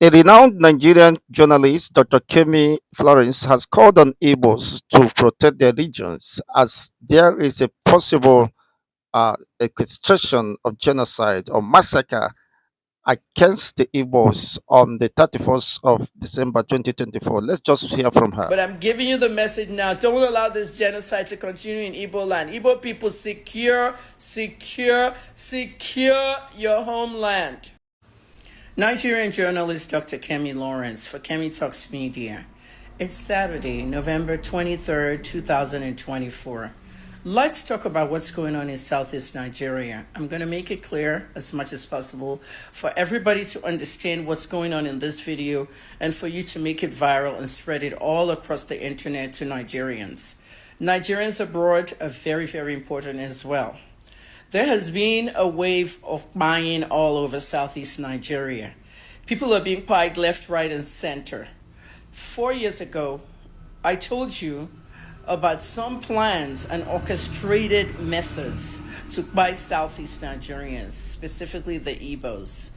A renowned Nigerian journalist, Dr. Kemi Florence, has called on Igbos to protect their regions as there is a possible orchestration of genocide or massacre against the Igbos on the 31st of December 2024. Let's just hear from her. But I'm giving you the message now. Don't allow this genocide to continue in Igbo land. Igbo people, secure your homeland. Nigerian journalist Dr. Kemi Lawrence for Kemi Talks Media. It's Saturday, November 23rd, 2024. Let's talk about what's going on in Southeast Nigeria. I'm going to make it clear as much as possible for everybody to understand what's going on in this video and for you to make it viral and spread it all across the internet to Nigerians. Nigerians abroad are very, very important as well. There has been a wave of buying all over Southeast Nigeria. People are being buyed left, right, and center. 4 years ago, I told you about some plans and orchestrated methods to buy Southeast Nigerians, specifically the Igbos.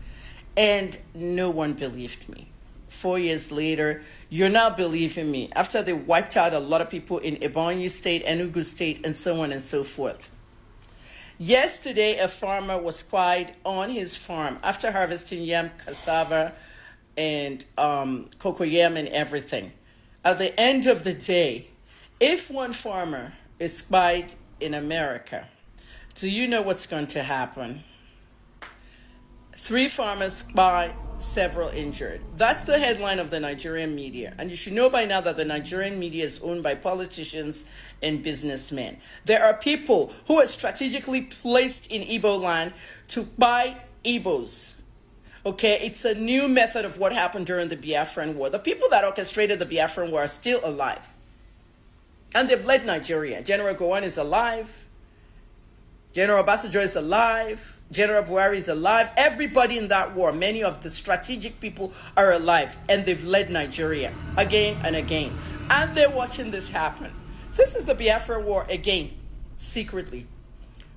And no one believed me. 4 years later, you're now believing me after they wiped out a lot of people in Ebonyi State, Enugu State, and so on and so forth. Yesterday, a farmer was spied on his farm after harvesting yam, cassava, and cocoyam and everything. At the end of the day, if one farmer is spied in America, do you know what's going to happen? 3 farmers spied, several injured. That's the headline of the Nigerian media. And you should know by now that the Nigerian media is owned by politicians and businessmen. There are people who are strategically placed in Igbo land to buy Igbos. Okay, it's a new method of what happened during the Biafran War. The people that orchestrated the Biafran War are still alive. And they've led Nigeria. General Gowon is alive. General Obasanjo is alive. General Buhari is alive. Everybody in that war, many of the strategic people are alive. And they've led Nigeria again and again. And they're watching this happen. This is the Biafra War again, secretly.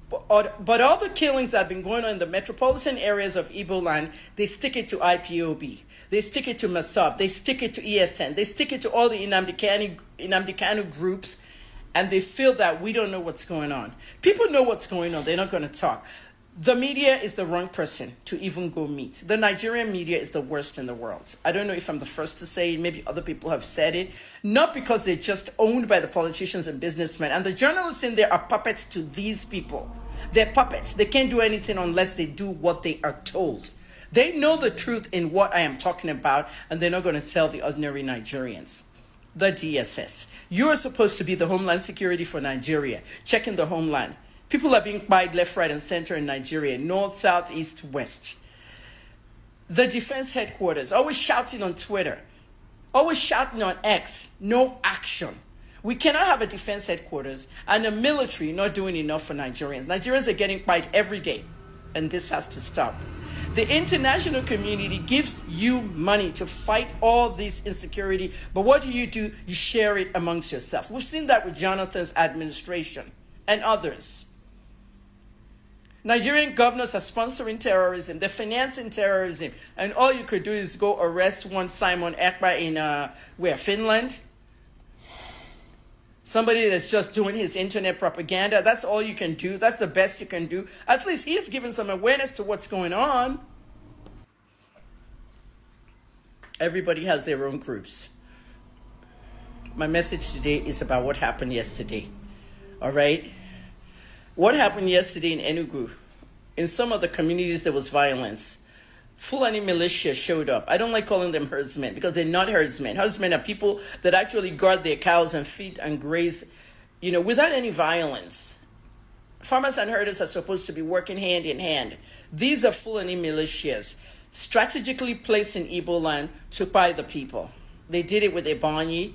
But all the killings that have been going on in the metropolitan areas of Igbo land, they stick it to IPOB. They stick it to MASOB. They stick it to ESN. They stick it to all the Nnamdi Kanu groups. And they feel that we don't know what's going on. People know what's going on. They're not going to talk. The media is the wrong person to even go meet. The Nigerian media is the worst in the world. I don't know if I'm the first to say it. Maybe other people have said it. Not because they're just owned by the politicians and businessmen. And the journalists in there are puppets to these people. They're puppets. They can't do anything unless they do what they are told. They know the truth in what I am talking about, and they're not going to tell the ordinary Nigerians. The DSS. You are supposed to be the Homeland Security for Nigeria, checking the homeland. People are being buyed left, right, and center in Nigeria, north, south, east, west. The defense headquarters, always shouting on Twitter, always shouting on X, no action. We cannot have a defense headquarters and a military not doing enough for Nigerians. Nigerians are getting bite every day, and this has to stop. The international community gives you money to fight all this insecurity, but what do? You share it amongst yourself. We've seen that with Jonathan's administration and others. Nigerian governors are sponsoring terrorism. They're financing terrorism. And all you could do is go arrest one Simon Ekpa in, Finland? Somebody that's just doing his internet propaganda. That's all you can do. That's the best you can do. At least he's given some awareness to what's going on. Everybody has their own groups. My message today is about what happened yesterday. All right? What happened yesterday in Enugu? In some of the communities, there was violence. Fulani militia showed up. I don't like calling them herdsmen because they're not herdsmen. Herdsmen are people that actually guard their cows and feed and graze, without any violence. Farmers and herders are supposed to be working hand in hand. These are Fulani militias, strategically placed in Igbo land to buy the people. They did it with Ebonyi.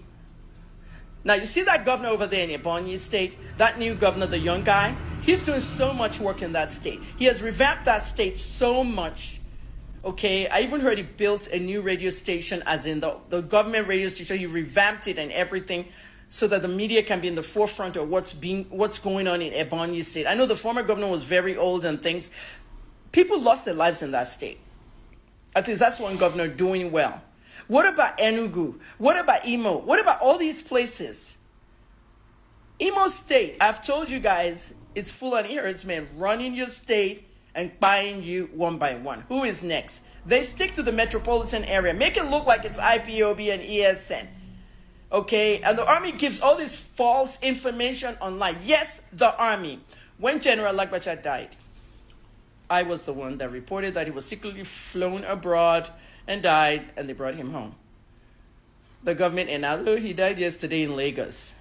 Now, you see that governor over there in Ebonyi State, that new governor, the young guy? He's doing so much work in that state. He has revamped that state so much. Okay, I even heard he built a new radio station, as in the government radio station. He revamped it and everything so that the media can be in the forefront of what's going on in Ebonyi State. I know the former governor was very old and things. People lost their lives in that state. At least that's one governor doing well. What about Enugu? What about Imo? What about all these places? Imo State, I've told you guys, it's full of herdsmen running your state and buying you one by one. Who is next? They stick to the metropolitan area. Make it look like it's IPOB and ESN. Okay? And the army gives all this false information online. Yes, the army. When General Lagbacha died, I was the one that reported that he was secretly flown abroad and died, and they brought him home. The government announced, oh, he died yesterday in Lagos.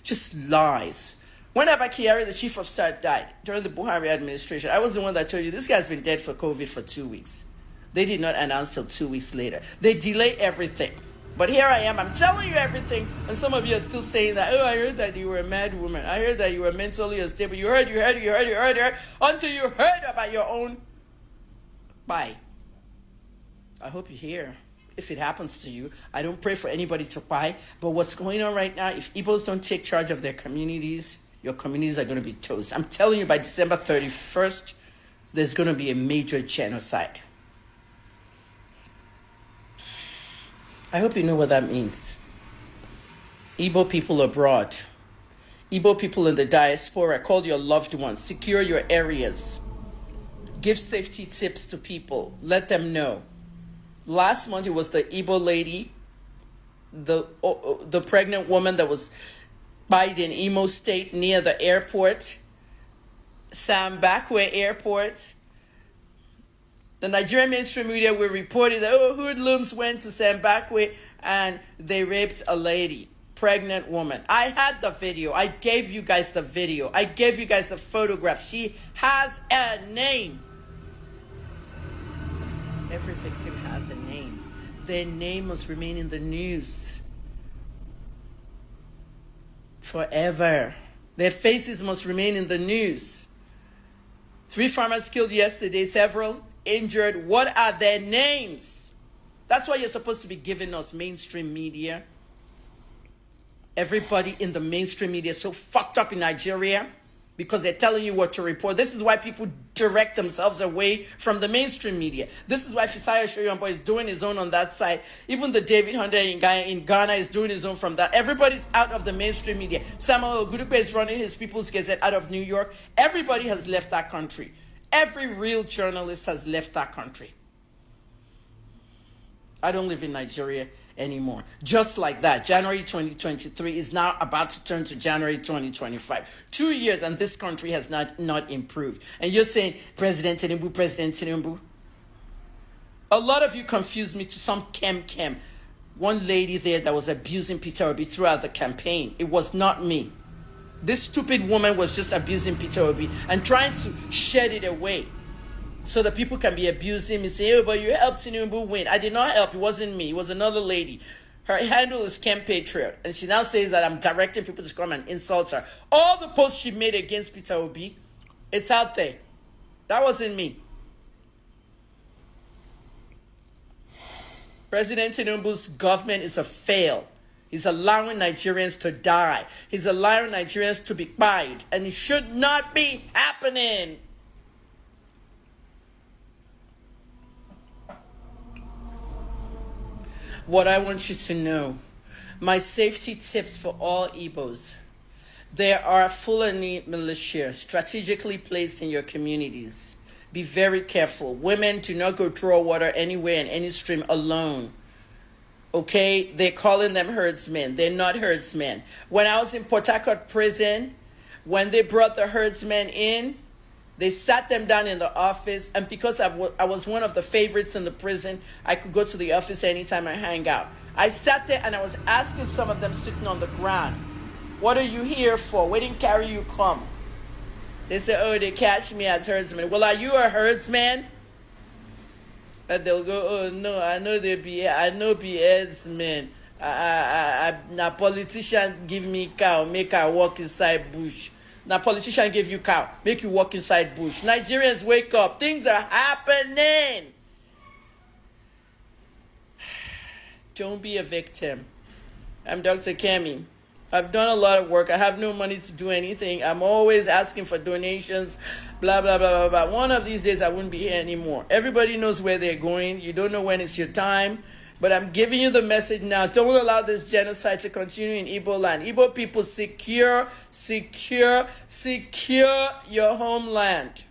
Just lies. When Abba Kyari, the chief of staff, died during the Buhari administration, I was the one that told you this guy's been dead for COVID for 2 weeks. They did not announce till 2 weeks later. They delay everything. But here I am, I'm telling you everything, and some of you are still saying that, oh, I heard that you were a mad woman. I heard that you were mentally unstable. You heard, until you heard about your own. Bye. I hope you hear. If it happens to you, I don't pray for anybody to buy, but what's going on right now, if Igbos don't take charge of their communities, your communities are going to be toast. I'm telling you, by December 31st, there's going to be a major genocide. I hope you know what that means. Igbo people abroad, Igbo people in the diaspora, call your loved ones, secure your areas, give safety tips to people, let them know. Last month, it was the Igbo lady, the pregnant woman that was spied in Imo State near the airport, Sambakwe Airport. The Nigerian mainstream media were reporting that, oh, hoodlums went to Sambakwe and they raped a lady, pregnant woman. I had the video. I gave you guys the video. I gave you guys the photograph. She has a name. Every victim has a name. Their name must remain in the news forever. Their faces must remain in the news. 3 farmers killed yesterday, several injured. What are their names? That's why you're supposed to be giving us mainstream media. Everybody in the mainstream media is so fucked up in Nigeria because they're telling you what to report. This is why people direct themselves away from the mainstream media. This is why Fisayo Shoyombo is doing his own on that side. Even the David Hunter in Ghana is doing his own from that. Everybody's out of the mainstream media. Samuel Ogudupe is running his People's Gazette out of New York. Everybody has left that country. Every real journalist has left that country. I don't live in Nigeria anymore. Just like that, January 2023 is now about to turn to January 2025. 2 years and this country has not improved. And you're saying, President Tinubu, President Tinubu. A lot of you confused me to some Kem. One lady there that was abusing Peter Obi throughout the campaign. It was not me. This stupid woman was just abusing Peter Obi and trying to shed it away so that people can be abusing me, say, oh, but you helped Tinubu win. I did not help. It wasn't me. It was another lady. Her handle is Kem Patriot. And she now says that I'm directing people to come and insult her. All the posts she made against Peter Obi, it's out there. That wasn't me. President Tinubu's government is a fail. He's allowing Nigerians to die. He's allowing Nigerians to be buyed. And it should not be happening. What I want you to know, my safety tips for all Igbos. There are Fulani militia strategically placed in your communities. Be very careful. Women, do not go draw water anywhere in any stream alone. Okay? They're calling them herdsmen. They're not herdsmen. When I was in Port Harcourt prison, when they brought the herdsmen in, they sat them down in the office, and because I was one of the favorites in the prison, I could go to the office anytime I hang out. I sat there and I was asking some of them sitting on the ground, what are you here for? Where didn't carry you come? They said, oh, they catch me as herdsman. Well, are you a herdsman? And they'll go, oh, no, I know be herdsman. Na politician give me cow, make I walk inside bush. Now, politician give you cow, make you walk inside bush. Nigerians, wake up. Things are happening. Don't be a victim. I'm Dr. Kemi. I've done a lot of work. I have no money to do anything. I'm always asking for donations, blah, blah, blah, blah, blah. One of these days, I wouldn't be here anymore. Everybody knows where they're going. You don't know when it's your time. But I'm giving you the message now. Don't allow this genocide to continue in Igbo land. Igbo people, secure your homeland.